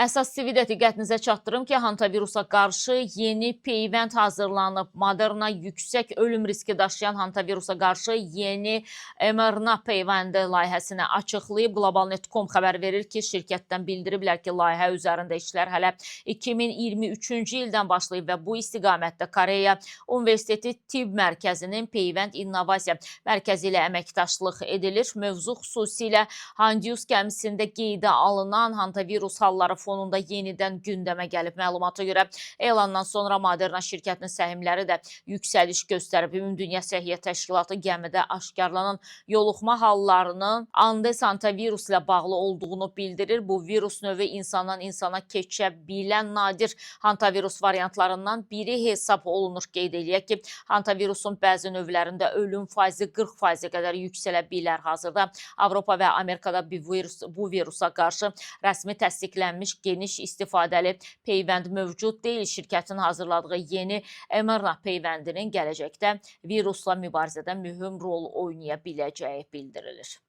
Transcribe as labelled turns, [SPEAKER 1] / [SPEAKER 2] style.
[SPEAKER 1] Əsas TV-də diqqətinizə çatdırım ki, hantavirusa qarşı yeni peyvənd hazırlanıb. Moderna yüksək ölüm riski daşıyan hantavirusa qarşı yeni mRNA peyvəndi layihəsini açıqlayıb. Globalnet.com xəbər verir ki, şirkətdən bildiriblər ki, layihə üzərində işlər hələ 2023-cü ildən başlayıb və bu istiqamətdə Koreya Universiteti Tibb Mərkəzinin peyvənd innovasiya mərkəzi ilə əməkdaşlıq edilir. Mövzu xüsusilə Handius gəmisində qeydə alınan hantavirus halları fonunda yenidən gündəmə gəlib. Məlumata görə elandan sonra Moderna şirkətinin səhmləri də yüksəliş göstərib. Ümumdünya Səhiyyə Təşkilatı gəmidə aşkarlanan yoluxma hallarının Andes hantavirus ilə bağlı olduğunu bildirir. Bu virus növü insandan insana keçə bilən nadir hantavirus variantlarından biri hesab olunur. Qeyd eləyək ki, hantavirusun bəzi növlərində ölüm faizi 40% qədər yüksələ bilər. Hazırda Avropa və Amerikada bu virusa qarşı rəsmi təsdiqlənmiş geniş istifadəli peyvənd mövcud deyil. Şirkətin hazırladığı yeni mRNA peyvəndinin gələcəkdə virusla mübarizədə mühüm rol oynaya biləcəyi bildirilir.